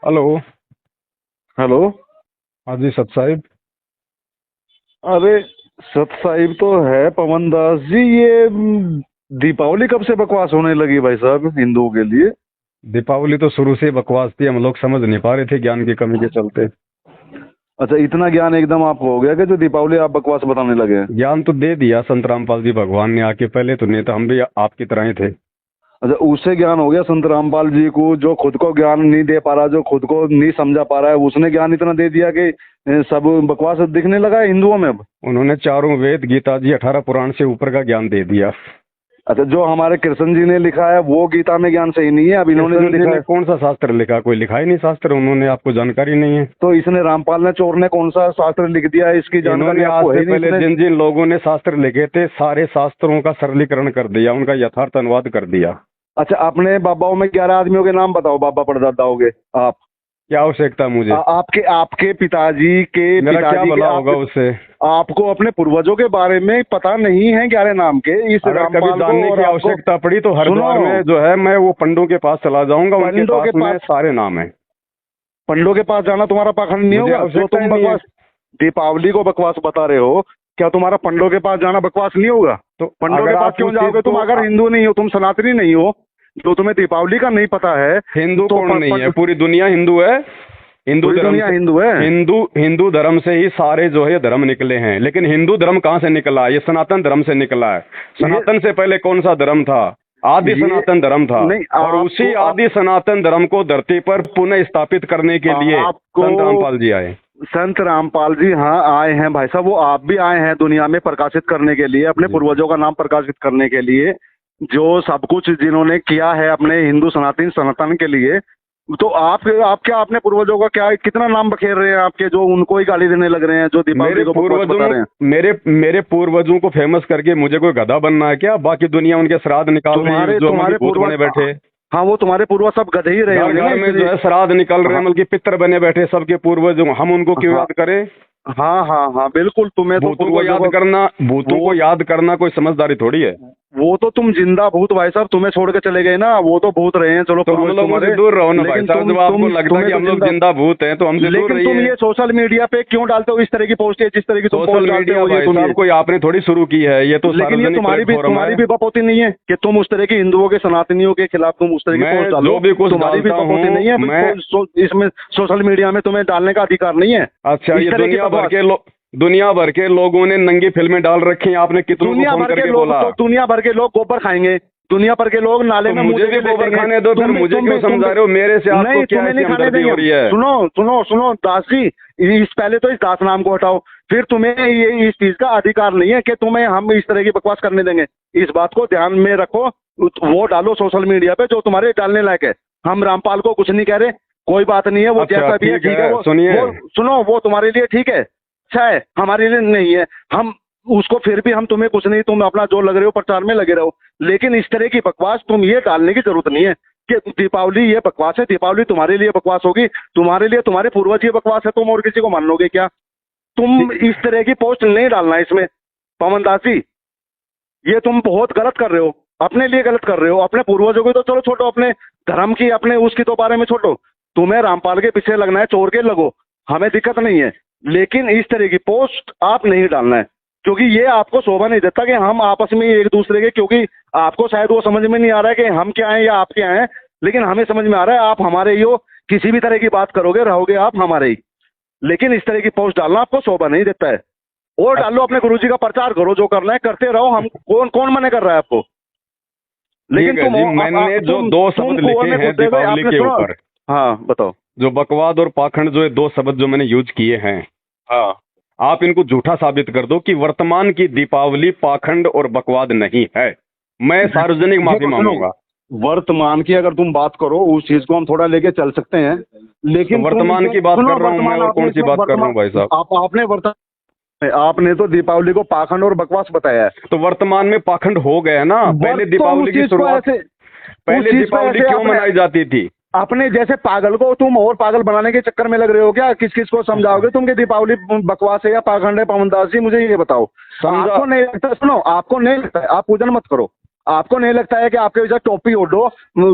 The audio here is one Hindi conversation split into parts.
हेलो। हेलो। हाँ जी सत साहिब। अरे सत साहिब तो है पवन दास जी। ये दीपावली कब से बकवास होने लगी भाई साहब हिंदुओं के लिए? दीपावली तो शुरू से ही बकवास थी, हम लोग समझ नहीं पा रहे थे ज्ञान की कमी के चलते। अच्छा, इतना ज्ञान एकदम आपको हो गया कि जो दीपावली आप बकवास बताने लगे हैं? ज्ञान तो दे दिया संत रामपाल जी भगवान ने आके, पहले तो नहीं तो हम भी आपकी तरह ही थे। अच्छा, उससे ज्ञान हो गया संत रामपाल जी को, जो खुद को ज्ञान नहीं दे पा रहा, जो खुद को नहीं समझा पा रहा है, उसने ज्ञान इतना दे दिया कि सब बकवास दिखने लगा है हिंदुओं में अब। उन्होंने चारों वेद गीता जी 18 पुराण से ऊपर का ज्ञान दे दिया। अच्छा, जो हमारे कृष्ण जी ने लिखा है वो गीता में ज्ञान सही नहीं है, अब इन्होंने जो कृष्ण जी लिखा ने है। कौन सा शास्त्र लिखा? कोई लिखा ही नहीं शास्त्र, उन्होंने, आपको जानकारी नहीं है। तो इसने रामपाल ने, चोर ने कौन सा शास्त्र लिख दिया है? इसकी जानकारी इन्होंने आज आपको है से ही नहीं पहले इसने। जिन जिन लोगों ने शास्त्र लिखे थे सारे शास्त्रों का सरलीकरण कर दिया, उनका यथार्थ अनुवाद कर दिया। अच्छा, अपने बाबाओं में 11 आदमियों के नाम बताओ, बाबा परदादाओं के। आप क्या आवश्यकता मुझे? आपके आपके पिताजी के मेरा क्या पिताजी के भला होगा उससे? आपको अपने पूर्वजों के बारे में पता नहीं है 11 नाम के? इस अगर कभी रामपाल को जानने और की आपको। आवश्यकता पड़ी तो सुनो, हरिद्वार में जो है मैं वो पंडों के पास चला जाऊंगा, उनके पंडों पास के में पास, सारे नाम है। पंडों के पास जाना तुम्हारा पाखंड नहीं मुझे होगा? जो आवश्यकता तुम ही नहीं है। बकवास दीपावली को बकवास बता रहे हो, क्या तुम्हारा पंडों के पास जाना बकवास नहीं होगा? तो पंडों के अगर पास आप क्यों उस चीज जाओगे? तुम को अगर हिंदू नहीं हो, तुम सनातनी नहीं हो, जो तुम्हें दीपावली का नहीं पता है हिंदू तो कौन नहीं है? पूरी दुनिया हिंदू है। हिंदू पूरी धर्म दुनिया से, हिंदू है। हिंदू धर्म से ही सारे जो है धर्म निकले हैं। लेकिन हिंदू धर्म कहाँ से निकला? ये सनातन धर्म से निकला है। ये सनातन से पहले कौन सा धर्म था? आदि ये सनातन धर्म था। नहीं, और उसी आदि सनातन धर्म को धरती पर पुनः स्थापित करने के लिए आपको संत रामपाल जी आए। संत रामपाल जी, हाँ आए हैं भाई साहब, वो आप भी आए हैं दुनिया में प्रकाशित करने के लिए, अपने जी। पूर्वजों का नाम प्रकाशित करने के लिए, जो सब कुछ जिन्होंने किया है अपने हिंदू सनातन सनातन के लिए। तो आप क्या अपने पूर्वजों का क्या कितना नाम बखेर रहे हैं आपके, जो उनको ही गाली देने लग रहे हैं, जो दीपावली को बकवास बता रहे हैं? मेरे पूर्वजों को फेमस करके मुझे कोई गधा बनना है क्या? बाकी दुनिया उनके श्राद्ध निकाल रही है, तुम्हारे जो तुम्हारे भूत बने पूर्वज, बैठे। हाँ वो तुम्हारे पूर्वज सब गधे ही रहे घर होंगे ना, घर में जो इसलिए। है श्राद्ध निकल रहे हैं, हाँ बल्कि पितर बने बैठे सबके पूर्वज, हम उनको क्यों हाँ याद करें? हाँ हाँ हाँ, बिल्कुल। तुम्हें तो भूतों को पूर्वजों याद को करना, भूतों वो को याद करना कोई समझदारी थोड़ी है। वो तो तुम जिंदा भूत भाई साहब, तुम्हें छोड़ के चले गए ना, वो तो भूत रहे हैं, चलो तो हम पूर्वज लोगों से तुम्हारे। दूर रहो ना भाई लेकिन साहब। जब आपको लगता है कि तुम्हें तो हम लोग जिंदा भूत हैं तो हमसे दूर लेकिन तुम रहिए। ये सोशल मीडिया पे क्यों डालते हो इस तरह की पोस्ट? जिस तरह की तुम सोशल पोस्ट डालते मीडिया हो, ये भाई सुनिए। साहब कोई आपने थोड़ी शुरू की है, ये तो लेकिन ये सार्वजनिक प्लेटफॉर्म तुम्हारी है। भी बपौती नहीं है कि तुम उस तरह की हिंदुओं के सनातनियों के खिलाफ तुम उस तरह की मैं पोस्ट डालो? जो भी कुछ तुम्हारी भी डालता बपौती हूँ नहीं है? मैं। इसमें सोशल मीडिया में तुम्हें डालने का अधिकार नहीं है अच्छा, इस ये तरह की बकवास। दुनिया भर के लोगों ने नंगी फिल्में डाल रखी हैं, आपने कितनों को दुनिया फोन भर के करके लोग बोला? तो दुनिया भर के लोग गोबर खाएंगे, दुनिया भर के लोग नाले तो में मुझे भी गोबर खाने दो, फिर मुझे क्यों समझा रहे हो? मेरे से आपको नहीं, क्या तुम्हें ऐसी नहीं खाने हमदर्दी देंगे हो हम। रही है? सुनो सुनो सुनो दास जी, इस पहले तो इस दास नाम को हटाओ, फिर तुम्हें ये इस चीज का अधिकार नहीं है कि तुम्हें हम इस तरह की बकवास करने देंगे। इस बात को ध्यान में रखो। वो डालो सोशल मीडिया पे जो तुम्हारे डालने लायक है। हम रामपाल को कुछ नहीं कह रहे, कोई बात नहीं है, वो अच्छा, जैसा भी है ठीक है। वो सुनिए। सुनो, वो तुम्हारे लिए ठीक है, अच्छा है, हमारे लिए नहीं है। हम उसको फिर भी हम तुम्हें कुछ नहीं, तुम अपना जो लग रहे हो प्रचार में लगे रहो, लेकिन इस तरह की बकवास तुम ये डालने की जरूरत नहीं है कि दीपावली ये बकवास है। दीपावली तुम्हारे लिए बकवास होगी, तुम्हारे लिए तुम्हारे पूर्वज ये बकवास है, तुम और किसी को मान लोगे क्या? तुम इस तरह की पोस्ट नहीं डालना इसमें पवन दास जी, ये तुम बहुत गलत कर रहे हो, अपने लिए गलत कर रहे हो। अपने पूर्वजों को तो चलो छोड़ो, अपने धर्म की अपने उसकी तो बारे में छोड़ो, तुम्हें रामपाल के पीछे लगना है, चोर के लगो, हमें दिक्कत नहीं है, लेकिन इस तरह की पोस्ट आप नहीं डालना है, क्योंकि ये आपको शोभा नहीं देता कि हम आपस में एक दूसरे के, क्योंकि आपको शायद वो समझ में नहीं आ रहा है कि हम क्या हैं या आप क्या हैं, लेकिन हमें समझ में आ रहा है आप हमारे ही हो। किसी भी तरह की बात करोगे रहोगे आप हमारे ही, लेकिन इस तरह की पोस्ट डालना आपको शोभा नहीं देता है। और डालो, अपने गुरुजी का प्रचार करो, जो करना है करते रहो, हम कौन कौन मना कर रहा है आपको? लेकिन ठीक है जी, मैंने जो दो शब्द लिखे हैं दीपावली के ऊपर, हाँ बताओ। जो बकवाद और पाखंड, जो ये दो शब्द जो मैंने यूज किए हैं, हाँ, आप इनको झूठा साबित कर दो कि वर्तमान की दीपावली पाखंड और बकवाद नहीं है। मैं सार्वजनिक माफी मांगूंगा। वर्तमान की अगर तुम बात करो, उस चीज को हम थोड़ा लेके चल सकते हैं, लेकिन तो वर्तमान की बात कर रहा हूँ मैं, और कौन सी बात कर रहा हूँ भाई साहब? आपने तो दीपावली को पाखंड और बकवास बताया है। तो वर्तमान में पाखंड हो गया ना। पहले दीपावली की शुरुआत, पहले दीपावली क्यों मनाई जाती थी? अपने जैसे पागल को तुम और पागल बनाने के चक्कर में लग रहे हो क्या? किस किस को समझाओगे तुम कि दीपावली बकवास है या पाखंड है? पवन दास जी मुझे ये बताओ, आपको नहीं लगता? सुनो, आपको नहीं लगता, आप पूजन मत करो, आपको नहीं लगता है कि आपके जैसा टोपी ओढ़ो,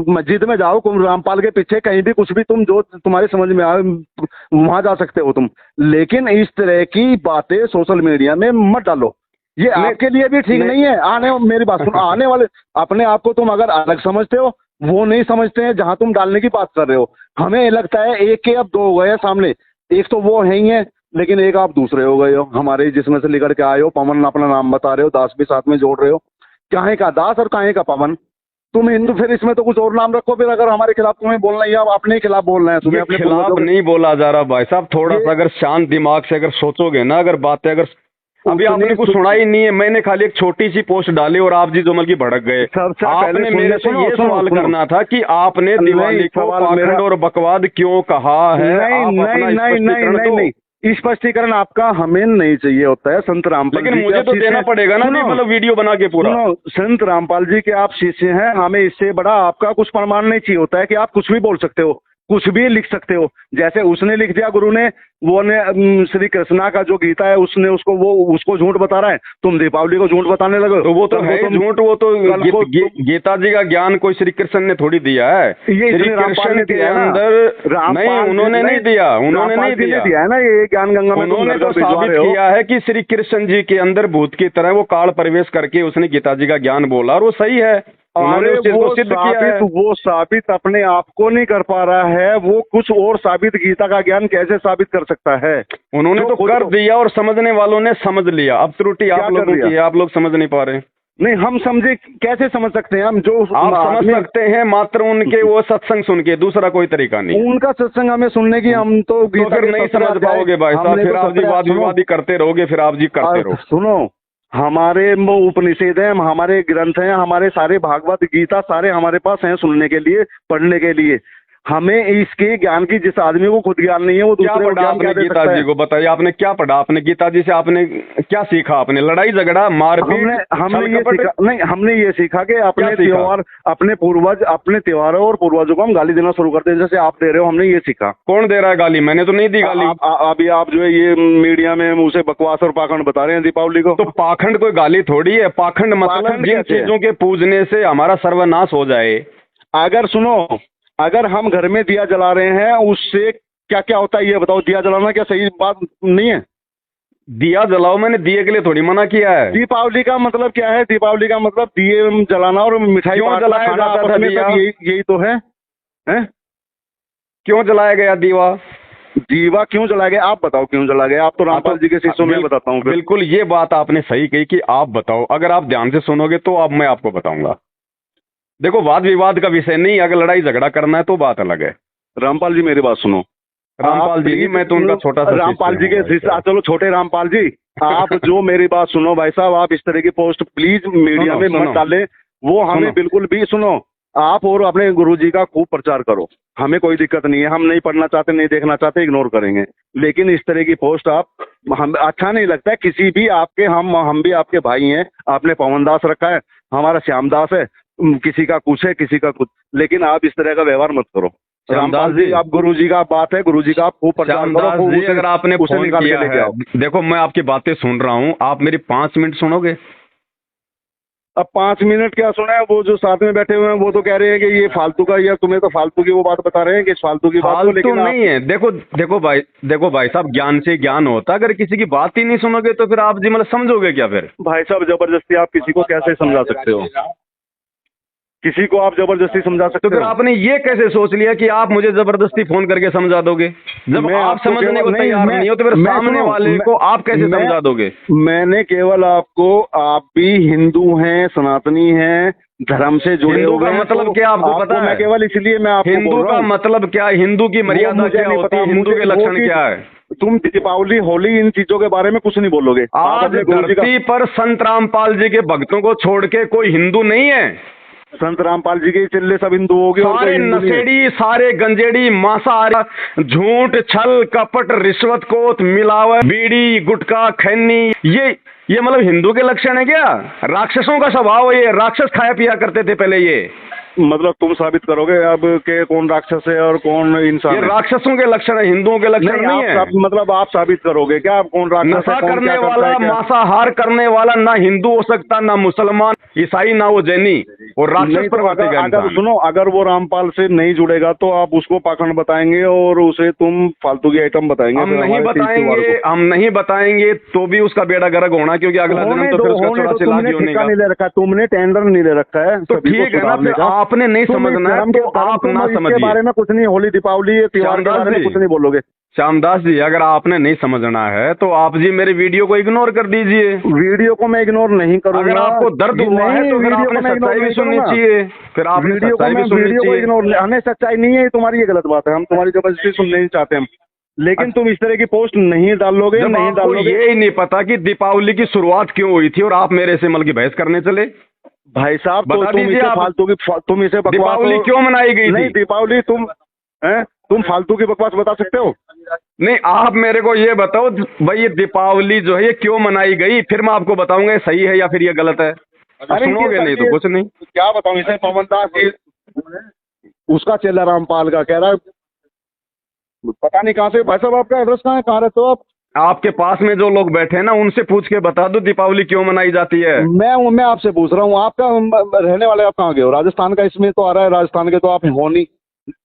मस्जिद में जाओ, रामपाल के पीछे कहीं भी कुछ भी तुम जो तुम्हारे समझ में आए वहां जा सकते हो तुम, लेकिन इस तरह की बातें सोशल मीडिया में मत डालो। ये आपके लिए भी ठीक नहीं है। मेरी बात सुनो, आने वाले अपने आप को तुम अगर अलग समझते हो, वो नहीं समझते हैं जहां तुम डालने की बात कर रहे हो। हमें लगता है एक के अब दो हो गए सामने, एक तो वो है ही है, लेकिन एक आप दूसरे हो गए हो हमारे, जिसमें से निकल के आए हो। पवन अपना नाम बता रहे हो, दास भी साथ में जोड़ रहे हो। काहे का दास और काहे का पवन? तुम हिंदू, फिर इसमें तो कुछ और नाम रखो। फिर अगर हमारे खिलाफ तुम्हें बोलना है, या अपने खिलाफ बोलना है, तुम्हें अपने खिलाफ नहीं बोला जा रहा भाई साहब। थोड़ा सा अगर शांत दिमाग से अगर सोचोगे ना, अगर बातें अगर अभी आपने कुछ सुना ही नहीं है, मैंने खाली एक छोटी सी पोस्ट डाली और आप जी जो की भड़क गए। आपने मेरे से ये सवाल करना था कि आपने दिवाली को पाखंड और बकवाद क्यों कहा है। नहीं, स्पष्टीकरण आपका हमें नहीं चाहिए होता है संत रामपाल, लेकिन मुझे तो देना पड़ेगा ना, मतलब वीडियो बना के पूरा। संत रामपाल जी के आप शिष्य हैं, हमें इससे बड़ा आपका कुछ प्रमाण नहीं चाहिए होता है कि आप कुछ भी बोल सकते हो, कुछ भी लिख सकते हो। जैसे उसने लिख दिया गुरु ने, वो ने श्री कृष्णा का जो गीता है उसने उसको झूठ बता रहा है, तुम दीपावली को झूठ बताने लगे। तो वो तो है झूठ, वो तो गीता जी का ज्ञान कोई श्री कृष्ण ने थोड़ी दिया है। श्री कृष्ण के अंदर नहीं, उन्होंने नहीं दिया, उन्होंने नहीं दिया है ना ये ज्ञान गंगा में। उन्होंने तो साबित किया है कि श्री कृष्ण जी के अंदर भूत की तरह वो काल प्रवेश करके उसने गीता जी का ज्ञान बोला, और वो सही है। उन्होंने उस चीज को सिद्ध किया है। वो साबित अपने आप को नहीं कर पा रहा है, वो कुछ और साबित गीता का ज्ञान कैसे साबित कर सकता है? उन्होंने तो कर दिया और समझने वालों ने समझ लिया। अब त्रुटि आप लोगों की है, आप लोग समझ नहीं पा रहे। नहीं, हम समझे कैसे समझ सकते हैं? हम जो आप समझ सकते हैं मात्र उनके वो सत्संग सुन के, दूसरा कोई तरीका नहीं। उनका सत्संग हमें सुनने की, हम तो फिर नहीं समझ पाओगे भाई साहब, फिर आप जी वाद विवादी करते रहोगे, फिर आप जी करते रहो। सुनो, हमारे उपनिषद हैं, हमारे ग्रंथ हैं, हमारे सारे भागवत गीता सारे हमारे पास हैं सुनने के लिए, पढ़ने के लिए। हमें इसके ज्ञान की, जिस आदमी को खुद ज्ञान नहीं है वो दूसरे को ज्ञान क्या दे सकता है? गीता जी को बताइए, आपने क्या पढ़ा? आपने गीता जी से आपने क्या सीखा? आपने लड़ाई झगड़ा मारपीट? हमने ये सीखा कि अपने त्योहार, अपने पूर्वज, अपने त्योहारों और पूर्वजों को हम गाली देना शुरू करते हैं, जैसे आप दे रहे हो। हमने ये सीखा। कौन दे रहा है गाली? मैंने तो नहीं दी गाली। अभी आप जो है ये मीडिया में उसे बकवास और पाखंड बता रहे हैं दीपावली को। तो पाखंड कोई गाली थोड़ी है। पाखंड मतलब जिन चीजों के पूजने से हमारा सर्वनाश हो जाए। अगर सुनो, अगर हम घर में दिया जला रहे हैं, उससे क्या क्या होता है ये बताओ? दिया जलाना क्या सही बात नहीं है? दिया जलाओ, मैंने दिए के लिए थोड़ी मना किया है। दीपावली का मतलब क्या है? दीपावली का मतलब दिए जलाना और मिठाई जलाया जाता था। यही तो है? क्यों जलाया गया दीवा क्यों जलाया गया? आप बताओ क्यों जलाया गया? आप तो रामपाल जी के शिष्यों में बताता हूँ। बिल्कुल, ये बात आपने सही कही कि आप बताओ। अगर आप ध्यान से सुनोगे तो अब मैं आपको बताऊंगा। देखो, वाद विवाद का विषय नहीं, अगर लड़ाई झगड़ा करना है तो बात अलग है। रामपाल जी मेरी बात सुनो। रामपाल जी, मैं तो उनका छोटा सा रामपाल जी के शिष्य, चलो छोटे रामपाल जी, आप जो मेरी बात सुनो भाई साहब, आप इस तरह की पोस्ट प्लीज मीडिया में मत डालें। वो हमें बिल्कुल भी, सुनो, आप और अपने गुरुजी का खूब प्रचार करो, हमें कोई दिक्कत नहीं है। हम नहीं पढ़ना चाहते, नहीं देखना चाहते, इग्नोर करेंगे। लेकिन इस तरह की पोस्ट आप, हम अच्छा नहीं लगता है किसी भी आपके। हम भी आपके भाई हैं। आपने पवन दास रखा है, हमारा श्याम दास है, किसी का कुछ है, किसी का कुछ, लेकिन आप इस तरह का व्यवहार मत करो। रामपाल जी, आप गुरुजी का बात है, गुरुजी का आप खूब प्रचार करो। जी, अगर आपने फोन किया है, देखो मैं आपकी बातें सुन रहा हूँ, आप मेरी 5 मिनट सुनोगे? अब 5 मिनट क्या सुना है? वो जो साथ में बैठे हुए हैं वो तो कह रहे हैं कि ये फालतू का, या तुम्हें तो फालतू की वो बात बता रहे हैं कि फालतू की बात। लेकिन नहीं है। देखो भाई साहब, ज्ञान से ज्ञान होता है। अगर किसी की बात ही नहीं सुनोगे तो फिर आप जी मतलब समझोगे क्या? फिर भाई साहब, जबरदस्ती आप किसी को कैसे समझा सकते हो? किसी को आप जबरदस्ती समझा सकते हो? तो फिर आपने ये कैसे सोच लिया कि आप मुझे जबरदस्ती फोन करके समझा दोगे? जब आप समझने को तैयार नहीं हो तो फिर सामने वाले को आप कैसे समझा दोगे? मैंने केवल आपको, आप भी हिंदू हैं, सनातनी हैं, धर्म से जुड़े हुए हैं। हिंदू का मतलब क्या आपको पता है? मैं केवल इसलिए मैं आपको हिंदू का मतलब क्या, हिंदू की मर्यादा क्या होती है, हिंदू के लक्षण क्या है? तुम दीपावली, होली, इन चीजों के बारे में कुछ नहीं बोलोगे। आज धरती पर संत रामपाल जी के भक्तों को छोड़ के कोई हिंदू नहीं है। संत रामपाल जी के चिल्ले सब हिंदू हो गए। सारे नशेड़ी, सारे गंजेड़ी, मांसाहारी, झूठ, छल, कपट, रिश्वतखोर, मिलावट, बीड़ी, गुटखा, खैनी, ये मतलब हिंदू के लक्षण है क्या? राक्षसों का स्वभाव है ये। राक्षस खाया पिया करते थे पहले ये। मतलब तुम साबित करोगे अब के कौन राक्षस है और कौन इंसान ये है? राक्षसों के लक्षण है, हिंदुओं के लक्षण नहीं है। मतलब आप साबित करोगे क्या, आप कौन राक्षस है, नशा कौन करने क्या करता वाला, है क्या? मांसाहार करने वाला ना हिंदू हो सकता, ना मुसलमान, ईसाई, ना वो जैनी, और राक्षस नहीं तो प्रवृत्ति का अगर इंसान। सुनो, अगर वो रामपाल से नहीं जुड़ेगा तो आप उसको पाखंड बताएंगे और उसे तुम फालतू की आइटम बताएंगे। हम फिर नहीं हमारे 30 त्योहार बताएंगे, को हम नहीं बताएंगे तो भी उसका बेड़ा गर्क होना, क्योंकि अगला जन्म तो फिर उसका चौरासी लाख तुमने ही होने ठेका का। नहीं ले रखा, तुमने टेंडर नहीं ले रखा है, तो सभी को ठीक है ना, सुधारने फिर का। आपने नहीं तुम इस समझना है धर्म तो के आप ना इसके समझिए। बारे में कुछ नहीं, होली दीपावली त्योहार के श्यामदास बारे में जी, कुछ नहीं बोलोगे। श्यामदास जी, अगर आपने नहीं समझना है तो आप जी मेरे वीडियो को इग्नोर कर दीजिए। वीडियो को मैं इग्नोर नहीं करूंगा। अगर आपको दर्द हुआ है तो फिर आपने सच्चाई भी सुननी चाहिए, फिर आपने सच्चाई भी सुननी वीडियो को चाहिए। इग्नोर, हमें सच्चाई नहीं है, तुम्हारी ये गलत बात है, हम तुम्हारी जबरदस्ती सुनने नहीं चाहते हम, लेकिन तुम इस तरह की पोस्ट नहीं डालोगे, जब नहीं आपको डालोगे। ये ही नहीं पता कि दीपावली की शुरुआत क्यों हुई थी और आप मेरे से मल की बहस करने चले। भाई साहब तो बता तुम दीजिए इसे आप। फालतू की, तुम इसे बकवास, दीपावली क्यों मनाई गई नहीं थी? दीपावली तुम फालतू की बकवास बता सकते हो? नहीं, आप मेरे को ये बताओ भाई, ये दीपावली जो है ये क्यों मनाई गई, फिर मैं आपको बताऊंगा ये सही है या फिर ये गलत है। अरे सुनोगे नहीं तो कुछ नहीं। क्या बताऊं इसे, पवन दास जी उसका चेला रामपाल का कह रहा है, पता नहीं कहाँ से। भाई साहब आपका एड्रेस कहाँ है, कहाँ रहते हो आप? आपके पास में जो लोग बैठे हैं ना, उनसे पूछ के बता दो दीपावली क्यों मनाई जाती है। मैं आपसे पूछ रहा हूँ, आपका रहने वाले आप कहाँ गए हो? राजस्थान का इसमें तो आ रहा है, राजस्थान के तो आप हो नहीं,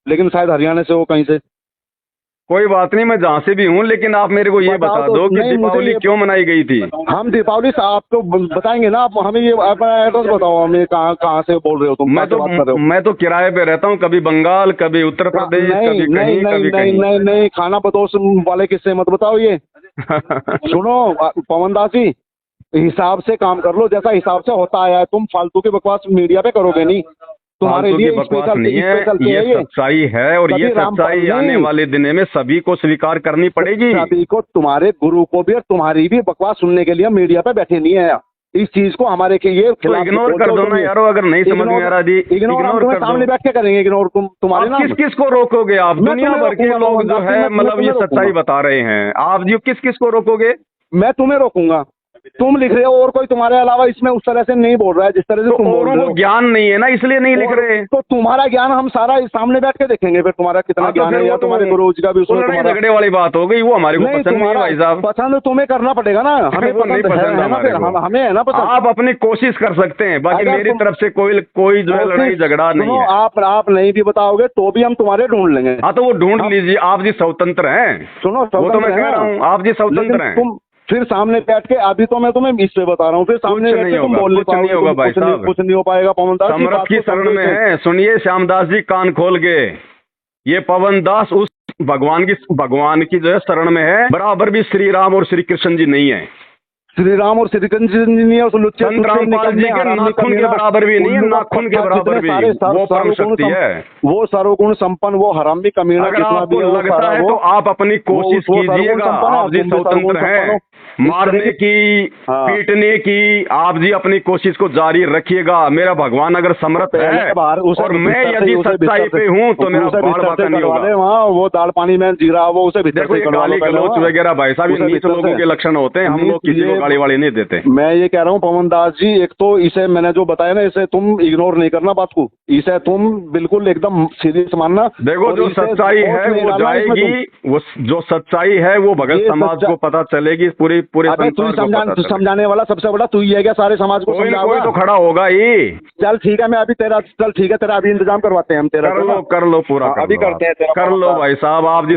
लेकिन शायद हरियाणा से हो कहीं से। कोई बात नहीं, मैं जहाँ से भी हूँ, लेकिन आप मेरे को ये बता दो कि दीपावली क्यों मनाई गई थी। हम दीपावली से आपको बताएंगे ना, आप हमें ये अपना एड्रेस बताओ, हमें कहाँ से बोल रहे हो तुम? मैं तो किराए पे रहता हूँ, कभी बंगाल, कभी उत्तर प्रदेश, कभी कहीं, कभी कहीं। नहीं, खाना बदोश वाले किस्से मत बताओ ये। सुनो पवन दास जी, हिसाब से काम कर लो, जैसा हिसाब से होता आया है। तुम फालतू की बकवास मीडिया पे करोगे नहीं, तुम्हारे लिए बकवास नहीं है, ये सच्चाई है, और ये सच्चाई आने वाले दिन में सभी को स्वीकार करनी पड़ेगी। सभी को, तुम्हारे गुरु को भी और तुम्हारी भी बकवास सुनने के लिए मीडिया पे बैठे नहीं है। इस चीज को हमारे के ये तो इग्नोर कर दो ना यारो, अगर नहीं समझ में आ रहा जी, इग्नोर कर दो। सामने बैठ के करेंगे इग्नोर, तुम्हारे नाम। किस किस को रोकोगे आप? दुनिया भर के लोग जो है मतलब ये सच्चाई बता रहे हैं, आप जी किस किस को रोकोगे? मैं तुम्हें रोकूंगा। तुम लिख रहे हो और कोई तुम्हारे अलावा इसमें उस तरह से नहीं बोल रहा है जिस तरह से तुम बोल रहे हो। ज्ञान नहीं है ना, इसलिए नहीं लिख रहे। तो तुम्हारा ज्ञान हम सारा सामने बैठ के देखेंगे, फिर तुम्हारा कितना ज्ञान है, या तुम्हारे गुरु जी का भी उसमें लड़ाई झगड़े वाली बात हो गई, वो हमारे को पसंद नहीं है भाई साहब। पसंद तुम्हें करना पड़ेगा ना, हमें वो नहीं पसंद है हमें है ना पसंद। आप अपनी कोशिश कर सकते हैं, बाकी मेरी तरफ से कोई जो है लड़ाई झगड़ा नहीं है। आप नहीं भी बताओगे तो भी हम तुम्हारे ढूंढ लेंगे। हाँ तो वो ढूंढ लीजिए, आप जी स्वतंत्र हैं। सुनो, वो तो मैं कह रहा हूँ, आप जी स्वतंत्र हैं। तुम फिर सामने बैठ के, अभी तो मैं तुम्हें इस पे बता रहा हूँ, फिर सामने बैठ के तुम बोल कुछ नहीं होगा भाई साहब, कुछ नहीं हो पाएगा। पवन दास समर्थ की शरण में है। सुनिए श्यामदास जी, कान खोल के, ये पवन दास उस भगवान की जो है शरण में है, बराबर भी श्री राम और श्री कृष्ण जी नहीं है। श्री राम और श्री कृष्ण जी नहीं है, संत रामपाल जी के नाखून के बराबर भी नहीं है, नाखून के बराबर भी। वो परम शक्ति है, वो सर्वगुण संपन्न, वो हरामी कमीना। अगर आपको लगता है तो आप अपनी कोशिश कीजिएगा, आप जी स्वतंत्र हैं। मारने की, पीटने की, आप जी अपनी कोशिश को जारी रखिएगा। मेरा भगवान अगर समर्थ है और मैं यदि सच्चाई पे हूँ तो मेरा बाल बाका नहीं होगा। वहाँ वो दाल पानी में जीरा, वो उसे देखो ये गाली गलौच वगैरह भाई साहब ये नीच लोगों के लक्षण होते हैं, हम लोग किसी को गाली वाली नहीं देते। मैं ये कह रहा हूँ पवन दास जी, एक तो इसे मैंने जो बताया ना, इसे तुम इग्नोर नहीं करना बात को, इसे तुम बिल्कुल एकदम सीरियस मानना। देखो जो सच्चाई है वो जाएगी, वो जो सच्चाई है वो भगत समाज को पता चलेगी, पूरे समझाने वाला सबसे बड़ा तू ही है क्या? सारे समाज को कोई तो खड़ा होगा ही। चल ठीक है, मैं अभी तेरा अभी इंतजाम करवाते हैं हम तेरा। कर लो पूरा, अभी करते हैं, कर लो भाई साहब, आप जी